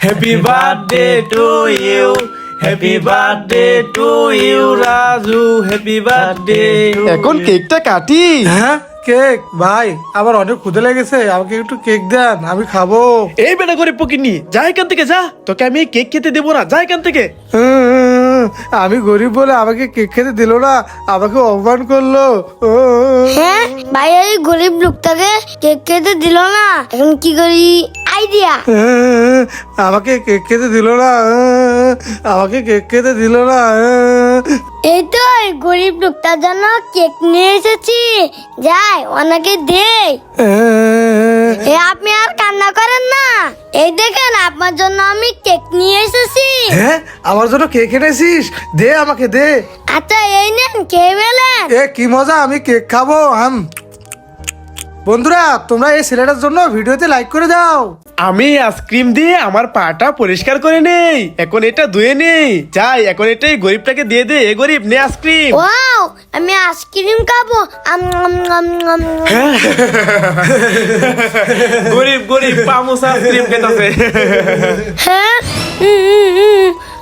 Happy birthday to you, happy birthday to you Raju, happy birthday. এখন কেকটা কাটি। হ্যাঁ কেক ভাই, আমার অনেক ক্ষুদে লেগেছে, আমাকে একটু কেক দেন, আমি খাবো। এই বেটা করে পকিনি, যা এখান থেকে যা, তোকে আমি কেক খেতে দেবো না, যা এখান থেকে। আমি গরিব বলে আমাকে কেক খেতে দিল না, আমাকে অপমান করলো। হ্যাঁ ভাই, এই গরিব লোকটাকে কেক খেতে দিল না, এখন কি করি? আইডিয়া। আমাকে কেক খেতে দিল না, আমাকে কেক খেতে দিল না। এই তো এই গরিব লোকটার জন্য কেক নিয়ে এসেছি, যাই ওনাকে দেই। আপনি আর কান্না করেন না, এই দেখেন আপনার জন্য আমি কেক নিয়ে এসেছি। হ্যাঁ, আমার জন্য কেক এনেছিস? দে আমাকে দে। আচ্ছা এই নেন, খেয়ে ফেলেন। এ কি মজা, আমি কেক খাবো। বন্ধুরা, তোমরা এই ছেলেটার জন্য ভিডিওতে লাইক করে দাও। আমি আইসক্রিম দিয়ে আমার পাটা পরিষ্কার করে নেই, এখন এটা ধুয়ে নেই, যাই এখন এটাই গরিবটাকে দিয়ে দে। এ গরিব, নে আইসক্রিম। ওয়াও, আমি আইসক্রিম খাবো। গরিব গরিব পামোস আইসক্রিম খেতেছে। হ্যাঁ,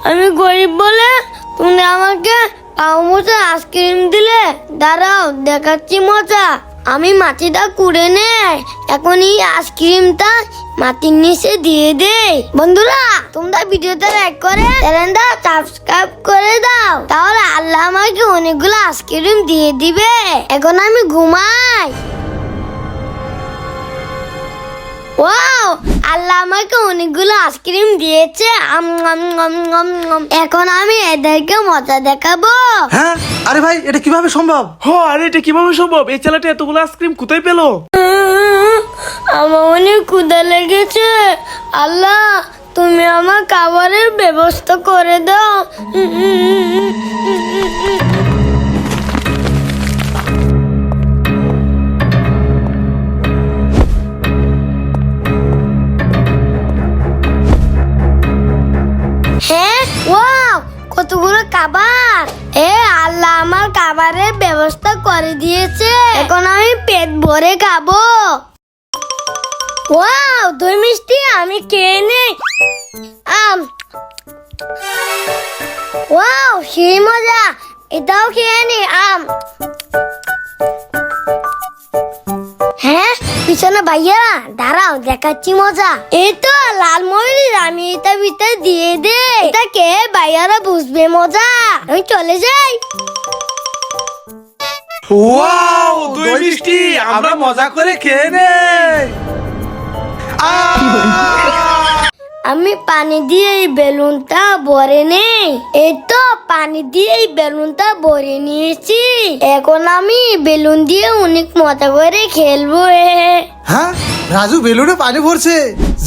আমি গরিব বলে তুমি আমাকে পাউমোসে আইসক্রিম দিলে? দাঁড়াও, দেখাচ্ছি মজা। আমি মাটিটা কুড়ে নেই, এখন এই আইসক্রিমটা মাটির নিচে দিয়ে দেই। বন্ধুরা, তোমরা ভিডিওটা লাইক করে চ্যানেলটা সাবস্ক্রাইব করে দাও, তাহলে আল্লাহ আমাকে অনেকগুলো আইসক্রিম দিয়ে দিবে। এখন আমি ঘুমাই। ওয়াও, আল্লাহ আমাকে অনেকগুলো আইসক্রিম দিয়েছে। এখন আমি এদেরকে মজা দেখাবো। হ্যাঁ, আরে ভাই, এটা কিভাবে সম্ভব? হো, আরে এটা কিভাবে সম্ভব? এই ছেলেটা এতগুলো আইসক্রিম কোথায় পেলো? আমার অনেক ক্ষুধা লেগেছে। আল্লাহ, তুমি আমার খাবারের ব্যবস্থা করে দাও। হ্যাঁ, ওয়াও, কতগুলো খাবার। আল্লাহ আমার খাবারের ব্যবস্থা করে দিয়েছে, এখন আমি পেট ভরে খাবো। ওয়াও, দই মিষ্টি আমি খেয়ে নেই। ওয়াও, সেই মজা, এটাও খেয়ে নি। হ্যাঁ, পিছনে ভাইয়া দাঁড়াও, দেখাচ্ছি মজা। এই তো লাল মরিচ, আমি এটা ভিতরে দিয়ে দে, এটা কে ভাইয়ারা বুঝবে মজা। আমি চলে যাই। ওয়াও, দই মিষ্টি, আমরা মজা করে খেয়ে নেই। আমি পানি দিয়ে এই বেলুনটা ভরে নেই। এই তো পানি দিয়ে এই বেলুনটা ভরে নিয়েছি, এখন আমি বেলুন দিয়ে অনেক মজা করে খেলবো। হ্যাঁ, রাজু বেলুনে পানি ভরছে,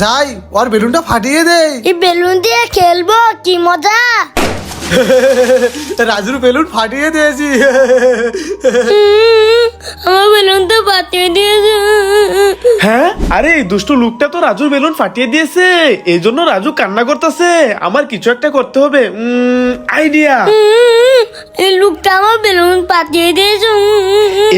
যাই ওর বেলুনটা ফাটিয়ে দে। এই বেলুন দিয়ে খেলবো, কি মজা। রাজুর বেলুন ফাটিয়ে দিয়েছি। আমার বেলুন তো ফাটিয়ে দিয়েছে। হ্যাঁ, আরে এই দুষ্টু লোকটা তো রাজুর বেলুন ফাটিয়ে দিয়েছে, এই জন্য রাজু কান্না করতেছে। আমার কিছু একটা করতে হবে। আইডিয়া। এই লোকটা আমার বেলুন ফাটিয়ে দিয়েছে।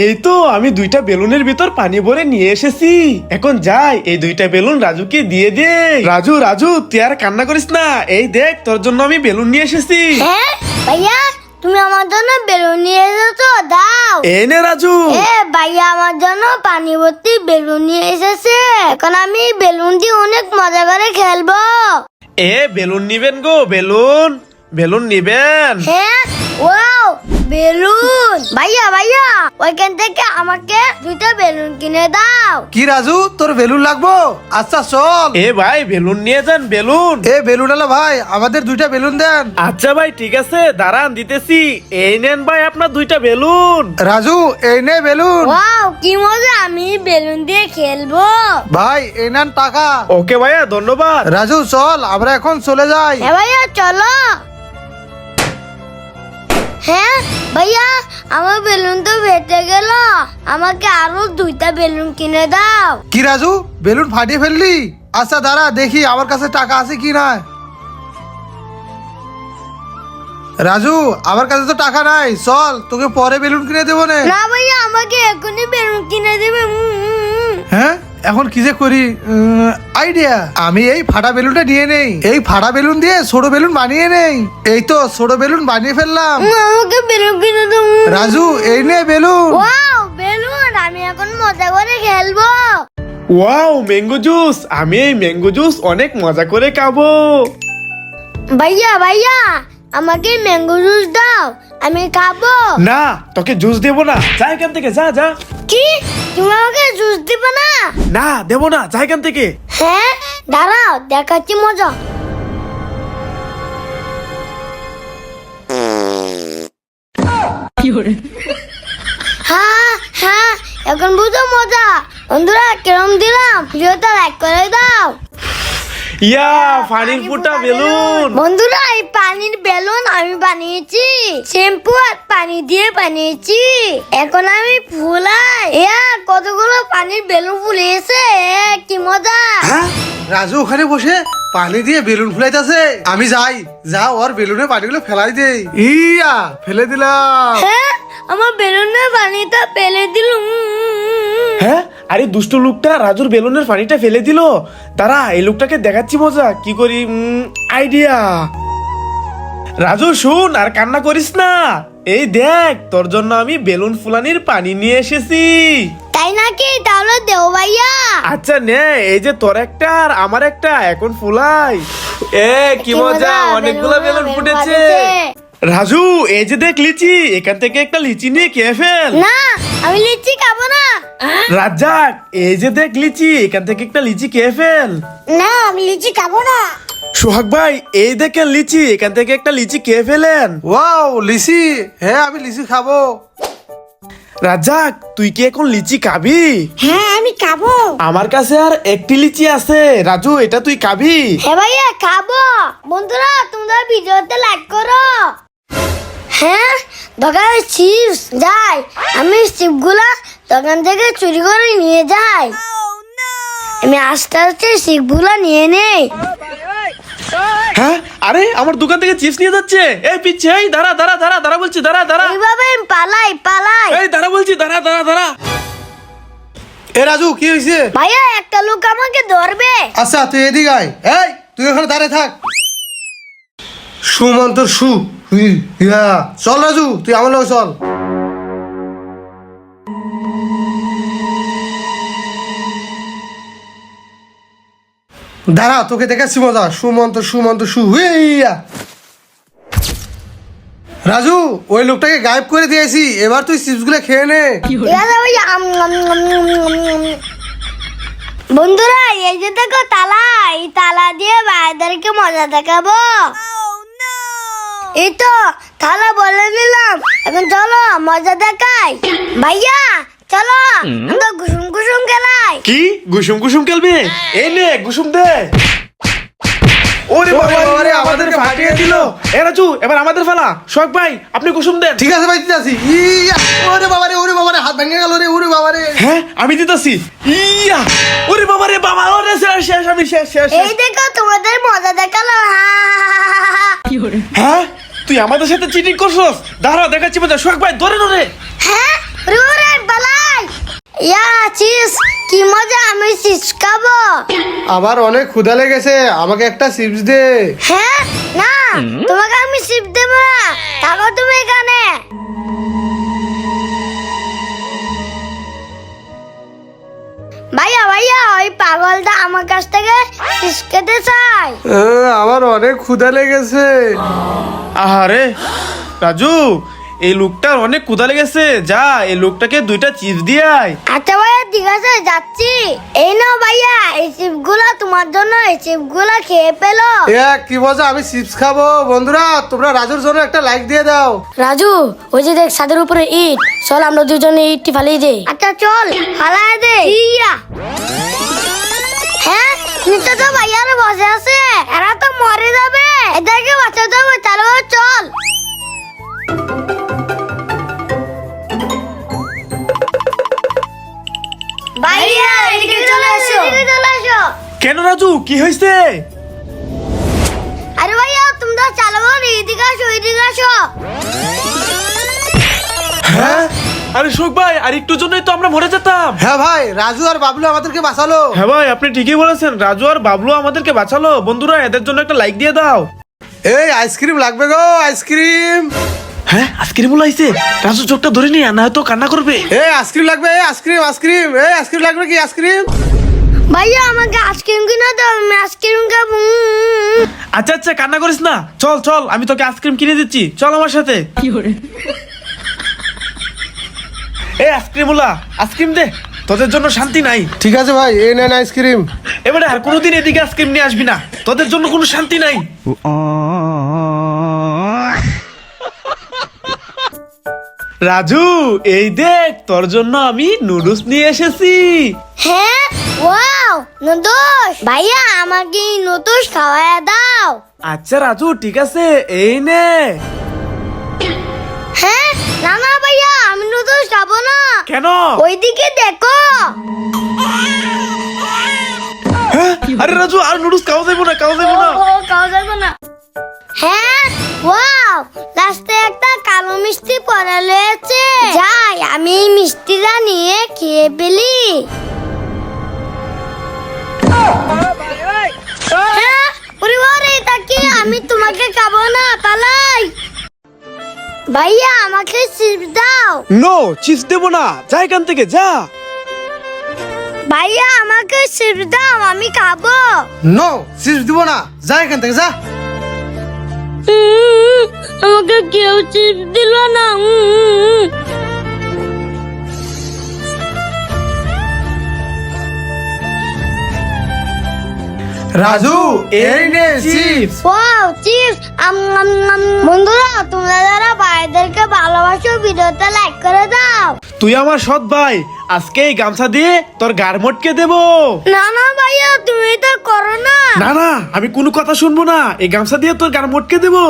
এই তো আমি দুইটা বেলুনের ভিতর পানি ভরে নিয়ে এসেছি, এখন যাই এই দুইটা বেলুন রাজুকে দিয়ে দে। রাজু রাজু, তুই আর কান্না করিস না, এই দেখ তোর জন্য আমি বেলুন নিয়ে এসেছি। হ্যাঁ ভাইয়া, তুমি আমার জন্য বেলুন নিয়ে এসেছো, দাও। এই নে রাজু। ভাইয়া আমার জন্য পানি ভর্তি বেলুন নিয়ে এসেছে, এখন আমি বেলুন দিয়ে অনেক মজা করে খেলবো। বেলুন নিবেন গো? বেলুন বেলুন নিবেন? হ্যাঁ, ওয়াও, বেলুন। ভাইয়া ভাইয়া, ওইখান থেকে আমাকে দুইটা বেলুন কিনে দাও। কি রাজু, তোর বেলুন লাগবো? আচ্ছা চল। ভাই বেলুন নিয়ে যান, বেলুন। বেলুন আলা ভাই, আমাদের দুইটা বেলুন দেন। আচ্ছা ভাই, ঠিক আছে, দাঁড়ান দিতেছি। এই নেন ভাই আপনার দুইটা বেলুন। রাজু, এই নে বেলুন। ওয়াও, কি মজা, আমি বেলুন দিয়ে খেলবো। ভাই, এই নেন টাকা। ওকে ভাইয়া, ধন্যবাদ। রাজু চল, আমরা এখন চলে যাই। হ্যাঁ ভাইয়া, চলো। হ্যাঁ ভাইয়া, আমার বেলুন তো ফেটে গেল, আমাকে আরো দুইটা বেলুন কিনে দাও। কি রাজু, বেলুন ফাটিয়ে ফেললি? আচ্ছা দাঁড়া, দেখি আমার কাছে টাকা আছে কি না। রাজু, আমার কাছে তো টাকা নাই, চল তোকে পরে বেলুন কিনে দেবো। না ভাইয়া, আমাকে এখনই বেলুন কিনে দেবে। হ্যাঁ, এখন কি যে করি? আইডিয়া, আমি এই ফাটা বেলুনটা নিয়ে নেই, এই ফাটা বেলুন দিয়ে ছোট বেলুন বানিয়ে নেই। এই তো ছোট বেলুন বানিয়ে ফেললাম। আমাকে বেলুন কিনে দাও। রাজু, এই নে বেলুন। Wow, balloon! আমি এখন মজা করে খেলবো। Wow, mango juice! আমি এই ম্যাঙ্গো জুস অনেক মজা করে খাবো। ভাইয়া ভাইয়া, আমাকে ম্যাঙ্গো জুস দাও, আমি খাবো। না, তোকে জুস দেবো না, যা এখান থেকে, যা যা। কি? তুমি আমাকে জুস দিবে না? না, দেবো না, যা এখান থেকে। হ্যাঁ, দাঁড়াও, দেখাচ্ছি মজা। হ্যাঁ হ্যাঁ, এখন বুঝো মজা। বন্ধুরা, কেরম দিলাম? ভিডিওটা লাইক করে দাও। ইয়া, পানির ফুটা বেলুন। বন্ধুরা, এই পানির বেলুন আমি বানিয়েছি, শ্যাম্পু আর পানি দিয়ে বানিয়েছি। এখন আমি ফুলাই। কতগুলো পানির বেলুন ফুলিয়েছে, কি মজা। হ্যাঁ, রাজু ওখানে বসে পানি দিয়ে বেলুন ফুলাইতেছে। আমি যাই, যা ওর বেলুনে পানিগুলো ফেলাই দেই। ইয়া, ফেলে দিলাম। হ্যাঁ, আমার বেলুনের পানিটা ফেলে দিলুম। হ্যাঁ, আরে দুষ্ট লোকটা রাজুর বেলুনের পানিটা ফেলে দিল। তারা এই লোকটাকে দেখাচ্ছি মজা কি করি। আইডিয়া। রাজু শুন, আর কান্না করিস না। এই দেখ, তোর জন্য আমি বেলুন ফুলানির পানি নিয়ে এসেছি। তাই নাকি? তাহলে দেও ভাইয়া। আচ্ছা নে, এই যে তোর একটা আর আমার একটা, এখন ফুলাই। কি মজা, অনেকগুলো বেলুন ফুটেছে। রাজু, এই যে দেখ লিচি, এখান থেকে একটা লিচি নিয়ে খেয়ে ফেল। না, আমি লিচি খাবো না। রাজ্জাক, এই যে দেখ লিচি, এখান থেকে একটা লিচি খেয়ে ফেল। না, আমি লিচি খাবো না। সোহাগ ভাই, এই দেখেন লিচি, এখান থেকে একটা লিচি খেয়ে ফেলেন। ওয়াও, লিচি! হ্যাঁ, আমি লিচি খাবো। রাজ্জাক, তুই কি এখন লিচি খাবি? হ্যাঁ, আমি খাবো। আমার কাছে আর একটি লিচি আছে। রাজু, এটা তুই খাবি? হ্যাঁ ভাইয়া, খাবো। বন্ধুরা, তোমরা ভিডিওতে লাইক করো। হ্যাঁ, দোকানে চিপস যাই, আমি চিপগুলা দোকান থেকে চুরি করে নিয়ে যাই। আমি আস্তে আস্তে চিপগুলা নিয়ে নেই। হ্যাঁ, আরে আমার দোকান থেকে চিপস নিয়ে যাচ্ছে। এই পিচ্ছে, এই দাঁড়া দাঁড়া দাঁড়া দাঁড়া বলছি, দাঁড়া দাঁড়া। এইভাবে আমি পালাই পালাই। এই দাঁড়া বলছি, দাঁড়া দাঁড়া দাঁড়া। এ রাজু, কি হয়েছে? ভাইয়া, একটা লোক আমাকে ধরবে। আচ্ছা, তুই এদিকে আয়। এই, তুই ওখানে দাঁড়িয়ে থাক। সুমন্তর সু। ইয়া, চল রাজু, তুই আমার লোক চল। দাঁড়া, তোকে দেখাচ্ছি মজা। সুমন্ত সুমন্ত সু। ইয়া, রাজু, ওই লোকটাকে গায়েব করে দিয়েছি। এবার তুই চিপস গুলো খেয়ে নে। ঠিক আছে ভাইয়া। বন্ধুরা, এই যে দেখো তালা, এই তালা দিয়ে ভাইদেরকে মজা দেখাবো। এই তো তালা বলে নিলাম, এখন চলো মজা দেখাই। ভাইয়া চলো, আমরা কুসুম কুসুম খেলাই। কি গুসুম গুসুম খেলবে? এই নে গুসুম দে। ওরে বাবা রে, আমাদের ফাটিয়ে দিল। এ রাজু, এবার আমাদের ফেলা। সোহাগ ভাই, আপনি কুসুম দেন। ঠিক আছে ভাই, দিতে আসি। ইয়া, ওরে বাবা রে, ওরে বাবা রে, হাত ভেঙে গেল রে, ওরে বাবা রে। হ্যাঁ, আমি দিতেছি। ইয়া, ওরে বাবা রে বাবা, ওরে শেষ শেষ, আমি শেষ শেষ শেষ। এই দেখো তোমাদের মজা দেখালো। হ্যাঁ, তুই আমাদের সাথে চিটিং করছস। দাঁড়া, দেখাচ্ছি মজা। সোহাগ ভাই, ধরে ধরে। হ্যাঁ, রে বালাই। ইয়া, চিপস, কি মজা, আমি চিপস খাবো। আমার অনেক ক্ষুধা লেগেছে, আমাকে একটা চিপস দে। হ্যাঁ, না, তোমাকে আমি চিপস দেবো না, থাকো তুমি এখানে। ভাইয়া ভাইয়া, ওই পাগলটা আমার কাছ থেকে চিপস খেতে চাই। আমার অনেক ক্ষুধা লেগেছে। আহারে রাজু, এই লোকটার অনেক ক্ষুধা লেগেছে। যা, এই লোকটাকে দুইটা চিপস দিয়ে আয়। আচ্ছা ভাইয়া, ঠিক আছে, যাচ্ছি। এই নাও ভাইয়া, এই চিপস গুলা তোমার জন্য, এই চিপস গুলা খেয়ে পেলো। কি মজা, আমি চিপস খাবো। বন্ধুরা, তোমরা রাজুর জন্য একটা লাইক দিয়ে দাও। রাজু, ওই যে দেখ ছাদের উপরে ইট, চল আমরা দুজনে ইটটি ফালিয়ে দেই। আচ্ছা চল, হালায় দে। ইয়া, হ্যাঁ, নিচে তো ভাইয়ারা বসে আছে, এরা তো মরে যাবে, এদেরকে বাঁচাতে হবে। চলো চল। ভাইয়া, এদিকে চলে এসো, এদিকে চলে এসো। কেন রাজু, কি হয়েছে? আরে ভাইয়া, তোমরা চালাবো না, এদিকে আসো, এদিকে আসো। হ্যাঁ, আরে শোক ভাই, আর একটু জন্যই তো আমরা মরে যেতাম। হ্যাঁ ভাই, রাজু আর বাবলু আমাদেরকে বাঁচালো। হ্যাঁ ভাই, আপনি ঠিকই বলেছেন, রাজু আর বাবলু আমাদেরকে বাঁচালো। বন্ধুরা, এদের জন্য একটা লাইক দিয়ে দাও। এই আইসক্রিম লাগবে গো, আইসক্রিম। হ্যাঁ, আইসক্রিম বলে আইছে। রাজু চোখটা ধরে নিয়ে, না হয়তো কান্না করবে। এই আইসক্রিম লাগবে, এই আইসক্রিম আইসক্রিম, এই আইসক্রিম লাগবে কি আইসক্রিম? ভাইয়া আমাকে আইসক্রিম কিনে দাও, আমি আইসক্রিম খাবো। আচ্ছা আচ্ছা, কান্না করিস না, চল চল, আমি তোকে আইসক্রিম কিনে দিচ্ছি, চল আমার সাথে। এই আইসক্রিম ওলা, আইসক্রিম দে, তোদের জন্য শান্তি নাই। ঠিক আছে ভাই, এই নেন আইসক্রিম। এবারে আর কোনোদিন এদিকে আইসক্রিম নিয়ে আসবি না, তোদের জন্য কোনো শান্তি নাই। রাজু, এই দেখ, তোর জন্য আমি নুডলস নিয়ে এসেছি। হ্যাঁ, ওয়াও, নুডলস। ভাইয়া আমাকে এই নুডলস খাওয়ায় দাও। আচ্ছা রাজু, ঠিক আছে, এই নে। হ্যাঁ, না না ভাইয়া, আমি নুডলস খাবো না। কেন? ওইদিকে দেখো। হ্যাঁ? আরে রাজু, আর নুডলস খাওয়া যাবো না, খাওয়া যাবো না। ও খাওয়া যাবে না। হ্যাঁ, ওয়াও, রাস্তায় একটা কালো মিষ্টি পড়ে রয়েছে। যাই, আমি এই মিষ্টিটা নিয়ে খেয়ে ফেলি। হ্যাঁ, পরিবারে তাকে আমি তোমাকে খাবো না, পালাই। ভাইয়া আমাকে চিপস দাও। নো, চিপস দেবো না, যা এখান থেকে, যা। ভাইয়া আমাকে চিপস দাও, আমি খাবো। নো, চিপস দিব না, যা এখান থেকে যা। আমাকে কেউ চিপস দিল না। রাজু, এই নে চিপস। Wow, chips. বন্ধুরা, তোমরা যারা ভাইদেরকে ভালোবাসো, ভিডিওতে লাইক করে দাও। তুই আমার সৎ ভাই, আজকে এই গামছা দিয়ে তোর গার মটকে দেবো। না না ভাইয়া, তুমি তো করো না। না না, আমি কোনো কথা শুনবো না, এই গামছা দিয়ে তোর গার মটকে দেবো।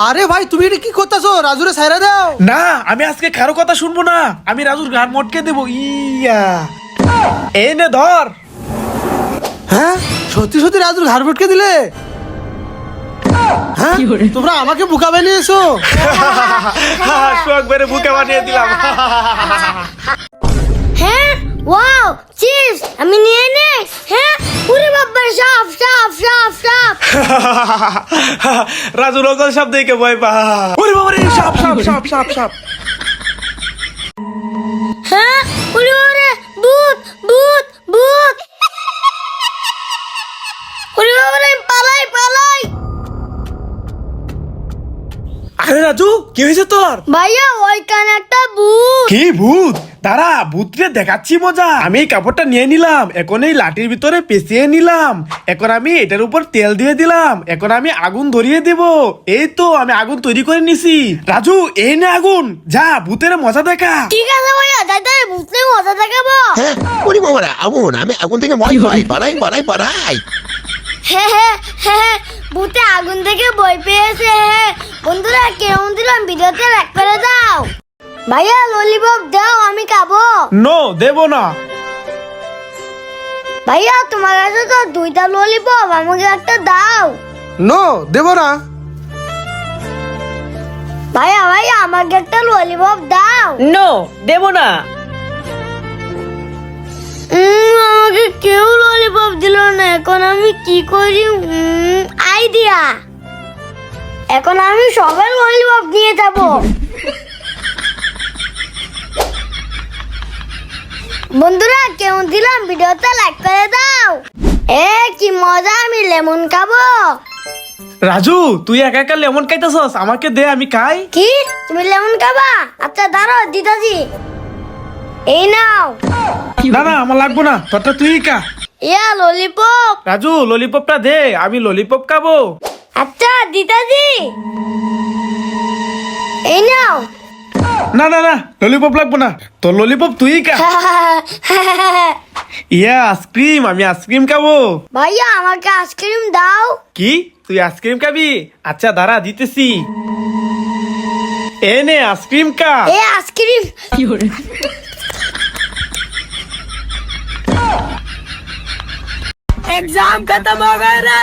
আরে ভাই, তুমি এটা কি করতেছো? রাজুরে ছাইরা দাও। না, আমি আজকে কারো কথা শুনবো না, আমি রাজুর গার মটকে দেবো। ইয়া, এই নে ধর। হ্যাঁ, সত্যি সত্যি রাজুর ঘাড় ভটকে দিলে? হ্যাঁ, তোমরা আমাকে বোকা বানিয়েছো। শোক বেড়ে বুকে বানিয়ে দিলাম। হ্যাঁ, ওয়াও, চিপস আমি নিয়ে নেই। হ্যাঁ, পুরো বাবার সাপ সাপ সাপ সাপ। রাজু নকল সাপ দেখে ভয় পা। ওরে বাবা রে, সাপ সাপ সাপ সাপ সাপ। হ্যাঁ, পুরো ভূত ভূত ভূত। ওরে বাবা রে, পালাই পালাই। আরে রাজু, কি হয়েছে তোর? ভাইয়া ওইখানে একটা ভূত। কি ভূত? দাঁড়া, ভূতকে দেখাচ্ছি মজা। আমি এই কাপড়টা নিয়ে নিলাম, এখন এই লাঠির ভিতরে পেঁচিয়ে নিলাম, এখন আমি এটার উপর তেল দিয়ে দিলাম, এখন আমি আগুন ধরিয়ে দেব। এই তো আমি আগুন তৈরি করে নিছি। রাজু, এই নে আগুন, যা ভূতের মজা দেখা। ঠিক আছে ভাইয়া, দাদা ভূতে মজা দেখাবো। হ্যাঁ, ওরে বাবারা, আমি আগুন থেকে ভয় পাই, পালাই। হ্যাঁ হ্যাঁ হ্যাঁ, ভূতে আগুন থেকে ভয় পেয়েছে। হ্যাঁ বন্ধুরা, কেমন দিলাম, ভিডিওতে লাইক করে দাও। ভাইয়া ললিপপ দাও, আমি খাবো। নো, দেব না। ভাইয়া তোমার কাছে তো দুইটা ললিপপ, আমাকে একটা দাও। নো, দেব না। ভাইয়া ভাইয়া আমাকে একটা ললিপপ দাও। নো, দেব না। আমাকে কেউ ললিপপ দিল না, এখন আমি কি করি? আইডিয়া, এখন আমি সবাই ললিপপ নিয়ে যাব। বন্ধুরা, কেমন দিলাম, ভিডিওতে লাইক করে দাও। কি মজা, আমি লেমন খাবো। রাজু, তুই একা একা লেমন খাইতেছস, আমাকে দে, আমি খাই। কি, তুমি লেমন খাবা? আচ্ছা দাঁড়াও দিদাজি, এই নাও। না না, আমার লাগবো না, তোরটা তুই খা। ইয়া ললিপপ। রাজু, ললিপপটা দে, আমি ললিপপ খাবো। আচ্ছা দিদাজি, এই নাও। না না না, ললিপপ লাগবো না, তোর ললিপপ তুই খা। ইয়া আইসক্রিম, আমি আইসক্রিম খাবো। ভাইয়া আমাকে আইসক্রিম দাও। কি, তুই আইসক্রিম খাবি? আচ্ছা দাঁড়া, দিতেছি। এ নে আইসক্রিম খা। এ আইসক্রিম। एग्जाम खत्म हो गए रे।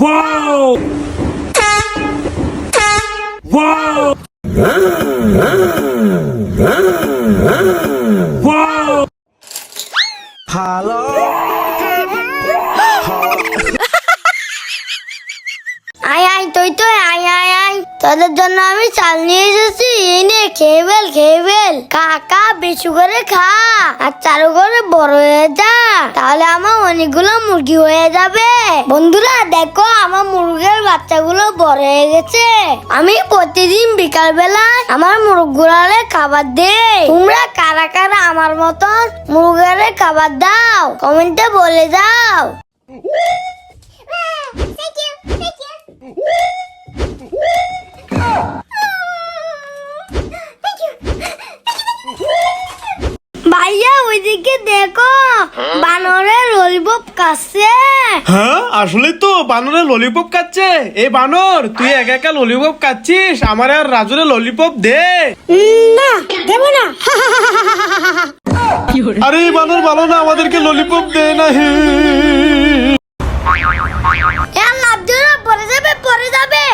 আয় আয় তুই তো আয় আয় আয় তোদের জন্য আমি চাল নিয়ে এসেছি এই নে খেয়ে ফেল কাকা বেশি করে খা আর চারু করে বড় হয়ে যা তাহলে আমার অনেকগুলো মুরগি হয়ে যাবে বন্ধুরা দেখো আমার মুরগির বাচ্চাগুলো বড় হয়ে গেছে আমি প্রতিদিন বিকাল বেলা আমার মুরগগুলারে খাবার দেই তোমরা কারা কারা আমার মতন মুরগিরে খাবার দাও কমেন্টে বলে যাও। ভাইয়া ওইদিকে দেখো বানরের ললিপপ কাছে হ্যাঁ আসলে তো বানরে ললিপপ খাচ্ছে। এই বানর তুই একা একা ললিপপ খাচ্ছিস, আমার আর রাজুরে ললিপপ দে। না দেবো না আরে এই বানর ভালো না, আমাদেরকে ললিপপ দে না। লাভ পরে যাবে